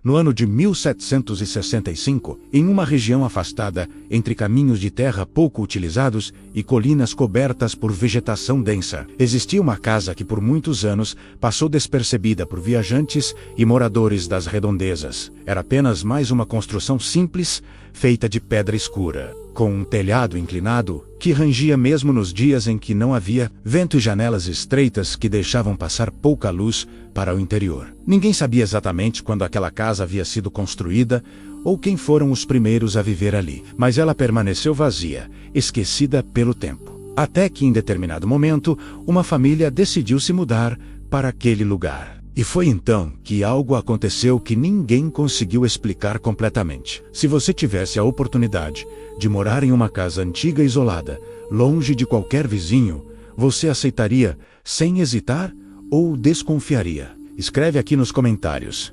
no ano de 1765, em uma região afastada, entre caminhos de terra pouco utilizados e colinas cobertas por vegetação densa, existia uma casa que por muitos anos passou despercebida por viajantes e moradores das redondezas. Era apenas mais uma construção simples, feita de pedra escura, com um telhado inclinado que rangia mesmo nos dias em que não havia vento e janelas estreitas que deixavam passar pouca luz para o interior. Ninguém sabia exatamente quando aquela casa havia sido construída ou quem foram os primeiros a viver ali, mas ela permaneceu vazia, esquecida pelo tempo. Até que em determinado momento, uma família decidiu se mudar para aquele lugar. E foi então que algo aconteceu que ninguém conseguiu explicar completamente. Se você tivesse a oportunidade de morar em uma casa antiga e isolada, longe de qualquer vizinho, você aceitaria sem hesitar ou desconfiaria? Escreve aqui nos comentários.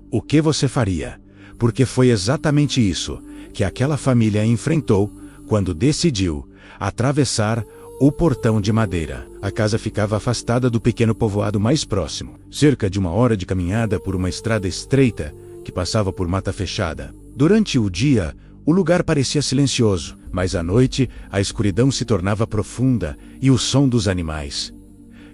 O que você faria? Porque foi exatamente isso que aquela família enfrentou quando decidiu atravessar o portão de madeira. A casa ficava afastada do pequeno povoado mais próximo, cerca de 1 hora de caminhada por uma estrada estreita que passava por mata fechada. Durante o dia, o lugar parecia silencioso, mas à noite a escuridão se tornava profunda e o som dos animais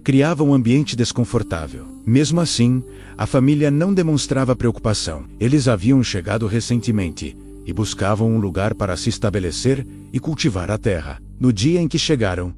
criava um ambiente desconfortável. Mesmo assim, a família não demonstrava preocupação. Eles haviam chegado recentemente e buscavam um lugar para se estabelecer e cultivar a terra. No dia em que chegaram,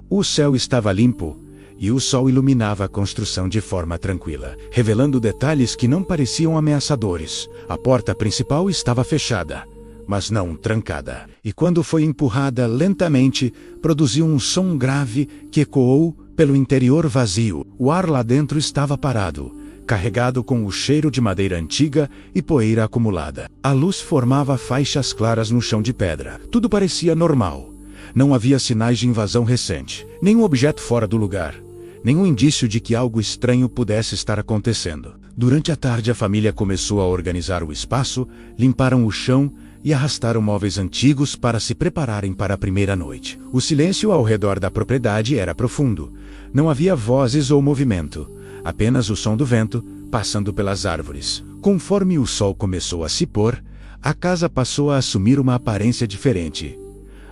o céu estava limpo e o sol iluminava a construção de forma tranquila, revelando detalhes que não pareciam ameaçadores. A porta principal estava fechada, mas não trancada, e quando foi empurrada lentamente, produziu um som grave que ecoou pelo interior vazio. O ar lá dentro estava parado, carregado com o cheiro de madeira antiga e poeira acumulada. A luz formava faixas claras no chão de pedra. Tudo parecia normal. Não havia sinais de invasão recente, nenhum objeto fora do lugar, nenhum indício de que algo estranho pudesse estar acontecendo. Durante a tarde, a família começou a organizar o espaço, limparam o chão e arrastaram móveis antigos para se prepararem para a primeira noite. O silêncio ao redor da propriedade era profundo. Não havia vozes ou movimento, apenas o som do vento passando pelas árvores. Conforme o sol começou a se pôr, a casa passou a assumir uma aparência diferente.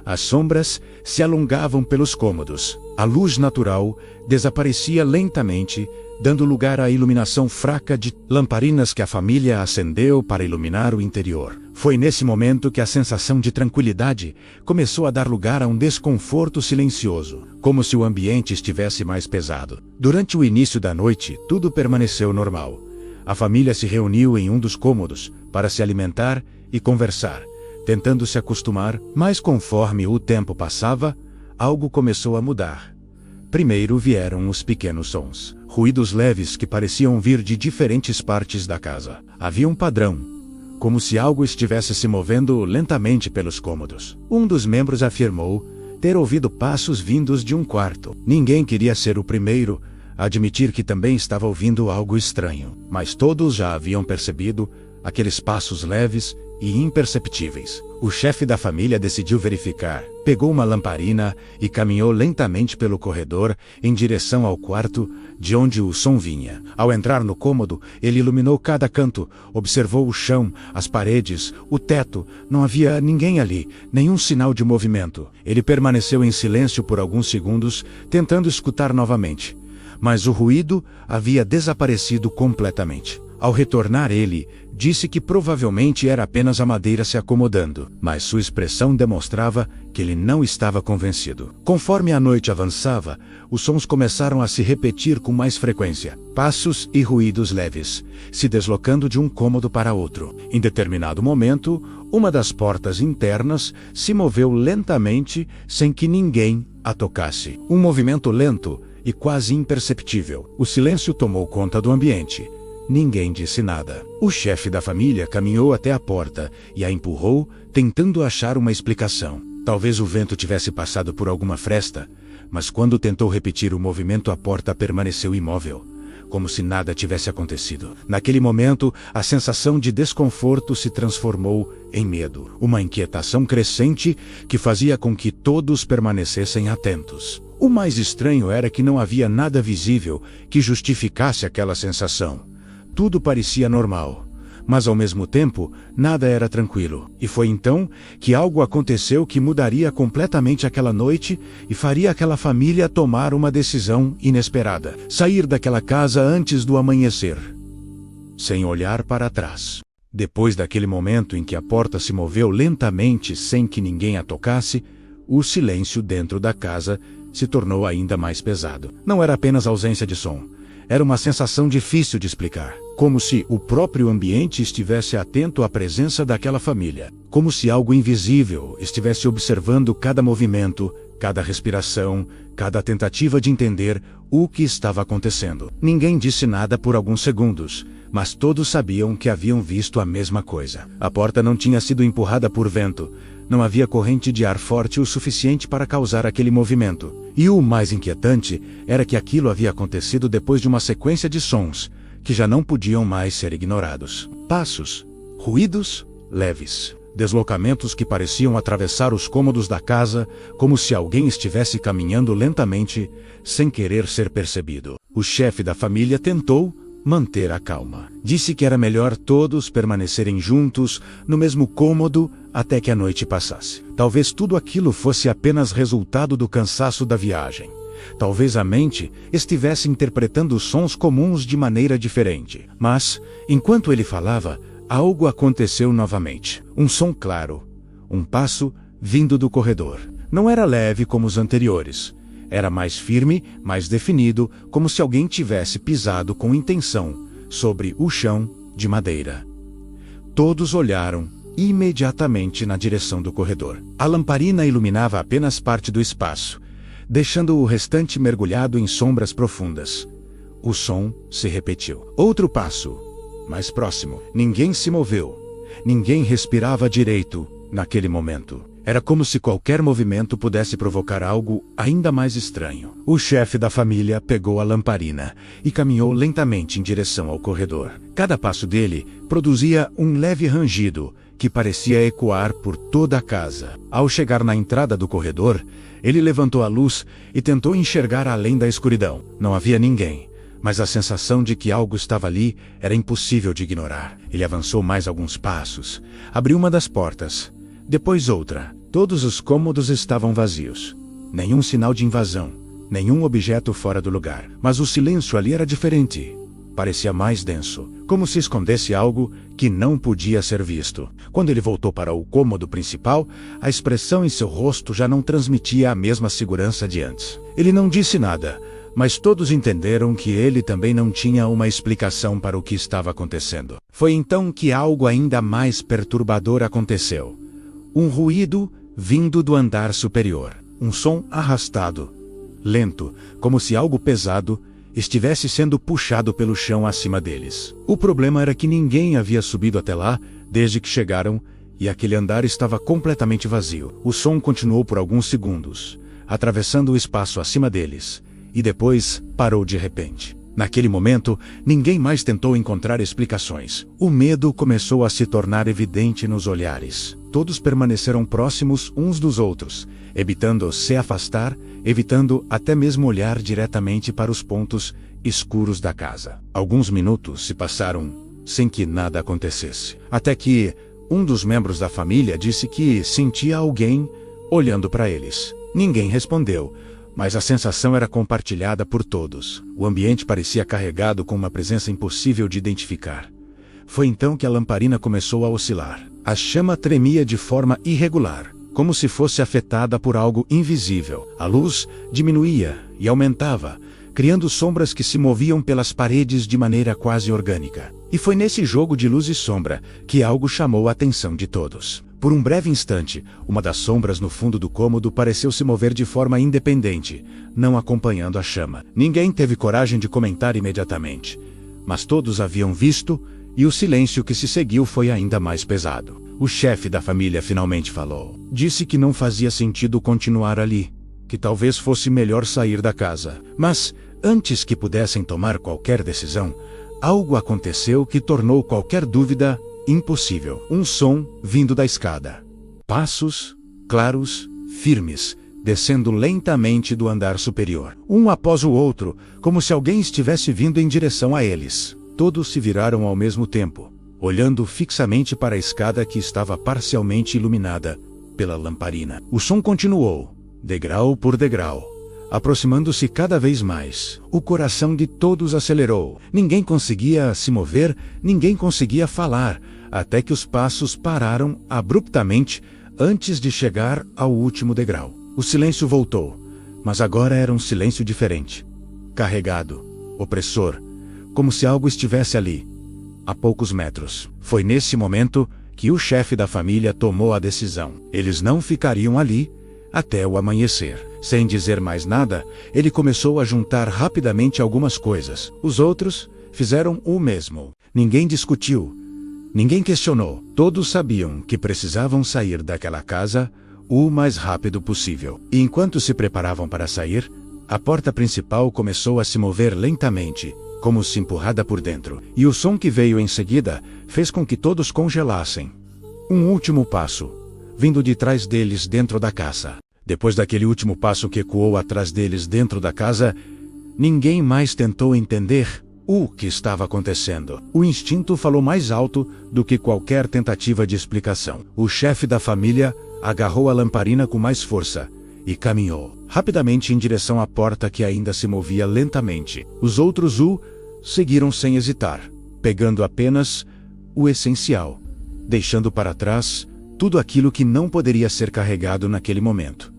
As sombras se alongavam pelos cômodos. A luz natural desaparecia lentamente, dando lugar à iluminação fraca de lamparinas que a família acendeu para iluminar o interior. Foi nesse momento que a sensação de tranquilidade começou a dar lugar a um desconforto silencioso, como se o ambiente estivesse mais pesado. Durante o início da noite, tudo permaneceu normal. A família se reuniu em um dos cômodos para se alimentar e conversar, tentando se acostumar, mas conforme o tempo passava, algo começou a mudar. Primeiro vieram os pequenos sons, ruídos leves que pareciam vir de diferentes partes da casa. Havia um padrão, como se algo estivesse se movendo lentamente pelos cômodos. Um dos membros afirmou ter ouvido passos vindos de um quarto. Ninguém queria ser o primeiro a admitir que também estava ouvindo algo estranho, mas todos já haviam percebido aqueles passos leves e imperceptíveis. O chefe da família decidiu verificar. Pegou uma lamparina e caminhou lentamente pelo corredor em direção ao quarto de onde o som vinha. Ao entrar no cômodo, ele iluminou cada canto, observou o chão, as paredes, o teto. Não havia ninguém ali, nenhum sinal de movimento. Ele permaneceu em silêncio por alguns segundos, tentando escutar novamente. Mas o ruído havia desaparecido completamente. Ao retornar ele, disse que provavelmente era apenas a madeira se acomodando, mas sua expressão demonstrava que ele não estava convencido. Conforme a noite avançava, os sons começaram a se repetir com mais frequência. Passos e ruídos leves, se deslocando de um cômodo para outro. Em determinado momento, uma das portas internas se moveu lentamente sem que ninguém a tocasse. Um movimento lento e quase imperceptível. O silêncio tomou conta do ambiente. Ninguém disse nada. O chefe da família caminhou até a porta e a empurrou, tentando achar uma explicação. Talvez o vento tivesse passado por alguma fresta, mas quando tentou repetir o movimento, a porta permaneceu imóvel, como se nada tivesse acontecido. Naquele momento, a sensação de desconforto se transformou em medo, uma inquietação crescente que fazia com que todos permanecessem atentos. O mais estranho era que não havia nada visível que justificasse aquela sensação. Tudo parecia normal, mas ao mesmo tempo, nada era tranquilo. E foi então que algo aconteceu que mudaria completamente aquela noite e faria aquela família tomar uma decisão inesperada: sair daquela casa antes do amanhecer, sem olhar para trás. Depois daquele momento em que a porta se moveu lentamente sem que ninguém a tocasse, o silêncio dentro da casa se tornou ainda mais pesado. Não era apenas ausência de som. Era uma sensação difícil de explicar. Como se o próprio ambiente estivesse atento à presença daquela família. Como se algo invisível estivesse observando cada movimento, cada respiração, cada tentativa de entender o que estava acontecendo. Ninguém disse nada por alguns segundos, mas todos sabiam que haviam visto a mesma coisa. A porta não tinha sido empurrada por vento. Não havia corrente de ar forte o suficiente para causar aquele movimento. E o mais inquietante era que aquilo havia acontecido depois de uma sequência de sons, que já não podiam mais ser ignorados. Passos, ruídos leves, deslocamentos que pareciam atravessar os cômodos da casa, como se alguém estivesse caminhando lentamente, sem querer ser percebido. O chefe da família tentou manter a calma. Disse que era melhor todos permanecerem juntos, no mesmo cômodo, até que a noite passasse. Talvez tudo aquilo fosse apenas resultado do cansaço da viagem. Talvez a mente estivesse interpretando os sons comuns de maneira diferente. Mas, enquanto ele falava, algo aconteceu novamente. Um som claro. Um passo vindo do corredor. Não era leve como os anteriores. Era mais firme, mais definido, como se alguém tivesse pisado com intenção sobre o chão de madeira. Todos olharam imediatamente na direção do corredor. A lamparina iluminava apenas parte do espaço, deixando o restante mergulhado em sombras profundas. O som se repetiu. Outro passo, mais próximo. Ninguém se moveu. Ninguém respirava direito naquele momento. Era como se qualquer movimento pudesse provocar algo ainda mais estranho. O chefe da família pegou a lamparina e caminhou lentamente em direção ao corredor. Cada passo dele produzia um leve rangido que parecia ecoar por toda a casa. Ao chegar na entrada do corredor, ele levantou a luz e tentou enxergar além da escuridão. Não havia ninguém, mas a sensação de que algo estava ali era impossível de ignorar. Ele avançou mais alguns passos, abriu uma das portas, depois outra. Todos os cômodos estavam vazios. Nenhum sinal de invasão, nenhum objeto fora do lugar. Mas o silêncio ali era diferente. Parecia mais denso, como se escondesse algo que não podia ser visto. Quando ele voltou para o cômodo principal, a expressão em seu rosto já não transmitia a mesma segurança de antes. Ele não disse nada, mas todos entenderam que ele também não tinha uma explicação para o que estava acontecendo. Foi então que algo ainda mais perturbador aconteceu. Um ruído vindo do andar superior. Um som arrastado, lento, como se algo pesado estivesse sendo puxado pelo chão acima deles. O problema era que ninguém havia subido até lá desde que chegaram e aquele andar estava completamente vazio. O som continuou por alguns segundos, atravessando o espaço acima deles, e depois parou de repente. Naquele momento, ninguém mais tentou encontrar explicações. O medo começou a se tornar evidente nos olhares. Todos permaneceram próximos uns dos outros, evitando se afastar, evitando até mesmo olhar diretamente para os pontos escuros da casa. Alguns minutos se passaram sem que nada acontecesse. Até que um dos membros da família disse que sentia alguém olhando para eles. Ninguém respondeu, mas a sensação era compartilhada por todos. O ambiente parecia carregado com uma presença impossível de identificar. Foi então que a lamparina começou a oscilar. A chama tremia de forma irregular, como se fosse afetada por algo invisível. A luz diminuía e aumentava, criando sombras que se moviam pelas paredes de maneira quase orgânica. E foi nesse jogo de luz e sombra que algo chamou a atenção de todos. Por um breve instante, uma das sombras no fundo do cômodo pareceu se mover de forma independente, não acompanhando a chama. Ninguém teve coragem de comentar imediatamente, mas todos haviam visto, e o silêncio que se seguiu foi ainda mais pesado. O chefe da família finalmente falou. Disse que não fazia sentido continuar ali, que talvez fosse melhor sair da casa. Mas, antes que pudessem tomar qualquer decisão, algo aconteceu que tornou qualquer dúvida impossível. Um som vindo da escada. Passos, claros, firmes, descendo lentamente do andar superior. Um após o outro, como se alguém estivesse vindo em direção a eles. Todos se viraram ao mesmo tempo, olhando fixamente para a escada que estava parcialmente iluminada pela lamparina. O som continuou, degrau por degrau, aproximando-se cada vez mais. O coração de todos acelerou. Ninguém conseguia se mover, ninguém conseguia falar, até que os passos pararam abruptamente antes de chegar ao último degrau. O silêncio voltou, mas agora era um silêncio diferente. Carregado, opressor, como se algo estivesse ali, a poucos metros. Foi nesse momento que o chefe da família tomou a decisão. Eles não ficariam ali até o amanhecer. Sem dizer mais nada, ele começou a juntar rapidamente algumas coisas. Os outros fizeram o mesmo. Ninguém discutiu, ninguém questionou. Todos sabiam que precisavam sair daquela casa o mais rápido possível. E enquanto se preparavam para sair, a porta principal começou a se mover lentamente, como se empurrada por dentro. E o som que veio em seguida fez com que todos congelassem. Um último passo, vindo de trás deles dentro da casa. Depois daquele último passo que ecoou atrás deles dentro da casa, ninguém mais tentou entender o que estava acontecendo. O instinto falou mais alto do que qualquer tentativa de explicação. O chefe da família agarrou a lamparina com mais força e caminhou rapidamente em direção à porta que ainda se movia lentamente. Os outros seguiram sem hesitar, pegando apenas o essencial, deixando para trás tudo aquilo que não poderia ser carregado naquele momento.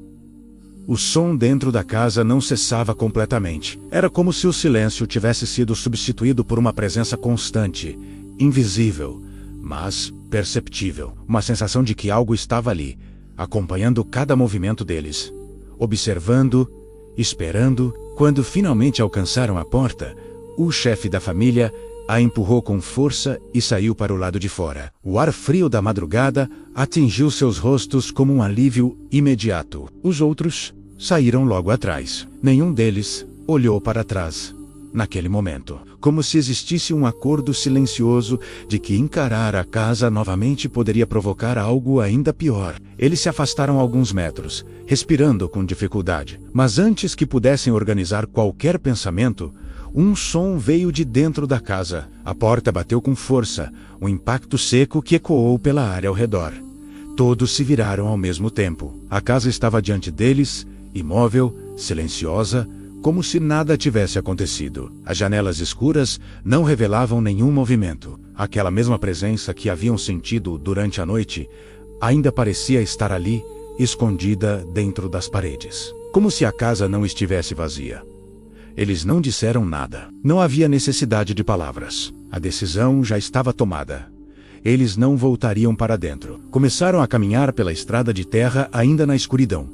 O som dentro da casa não cessava completamente. Era como se o silêncio tivesse sido substituído por uma presença constante, invisível, mas perceptível. Uma sensação de que algo estava ali, acompanhando cada movimento deles, observando, esperando. Quando finalmente alcançaram a porta, o chefe da família a empurrou com força e saiu para o lado de fora. O ar frio da madrugada atingiu seus rostos como um alívio imediato. Os outros saíram logo atrás. Nenhum deles olhou para trás naquele momento, como se existisse um acordo silencioso de que encarar a casa novamente poderia provocar algo ainda pior. Eles se afastaram alguns metros, respirando com dificuldade. Mas antes que pudessem organizar qualquer pensamento, um som veio de dentro da casa. A porta bateu com força, um impacto seco que ecoou pela área ao redor. Todos se viraram ao mesmo tempo. A casa estava diante deles, imóvel, silenciosa, como se nada tivesse acontecido. As janelas escuras não revelavam nenhum movimento. Aquela mesma presença que haviam sentido durante a noite ainda parecia estar ali, escondida dentro das paredes. Como se a casa não estivesse vazia. Eles não disseram nada. Não havia necessidade de palavras. A decisão já estava tomada. Eles não voltariam para dentro. Começaram a caminhar pela estrada de terra ainda na escuridão,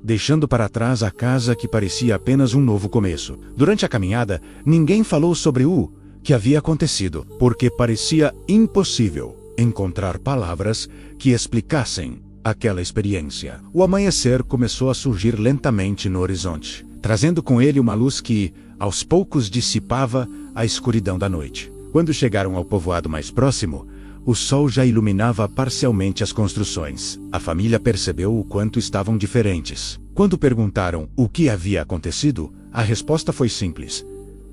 deixando para trás a casa que parecia apenas um novo começo. Durante a caminhada, ninguém falou sobre o que havia acontecido, porque parecia impossível encontrar palavras que explicassem aquela experiência. O amanhecer começou a surgir lentamente no horizonte, trazendo com ele uma luz que, aos poucos, dissipava a escuridão da noite. Quando chegaram ao povoado mais próximo, o sol já iluminava parcialmente as construções. A família percebeu o quanto estavam diferentes. Quando perguntaram o que havia acontecido, a resposta foi simples.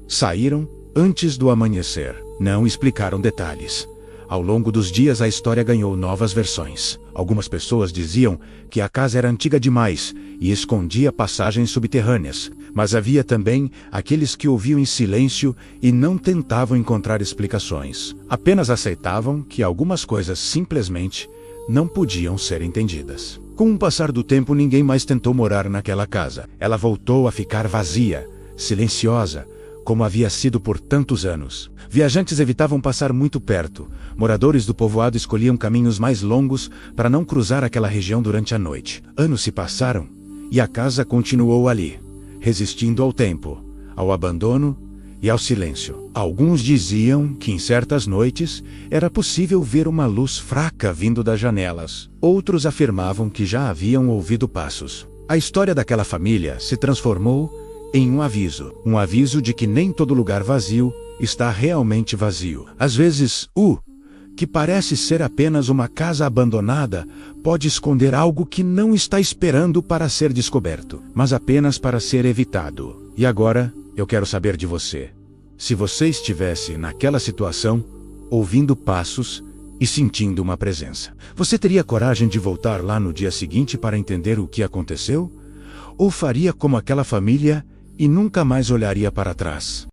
Saíram antes do amanhecer. Não explicaram detalhes. Ao longo dos dias a história ganhou novas versões. Algumas pessoas diziam que a casa era antiga demais e escondia passagens subterrâneas. Mas havia também aqueles que ouviam em silêncio e não tentavam encontrar explicações. Apenas aceitavam que algumas coisas simplesmente não podiam ser entendidas. Com o passar do tempo, ninguém mais tentou morar naquela casa. Ela voltou a ficar vazia, silenciosa, como havia sido por tantos anos. Viajantes evitavam passar muito perto. Moradores do povoado escolhiam caminhos mais longos para não cruzar aquela região durante a noite. Anos se passaram e a casa continuou ali, resistindo ao tempo, ao abandono e ao silêncio. Alguns diziam que em certas noites era possível ver uma luz fraca vindo das janelas. Outros afirmavam que já haviam ouvido passos. A história daquela família se transformou em um aviso de que nem todo lugar vazio está realmente vazio. Às vezes, o que parece ser apenas uma casa abandonada pode esconder algo que não está esperando para ser descoberto, mas apenas para ser evitado. E agora, eu quero saber de você. Se você estivesse naquela situação, ouvindo passos e sentindo uma presença. Você teria coragem de voltar lá no dia seguinte para entender o que aconteceu? Ou faria como aquela família e nunca mais olharia para trás?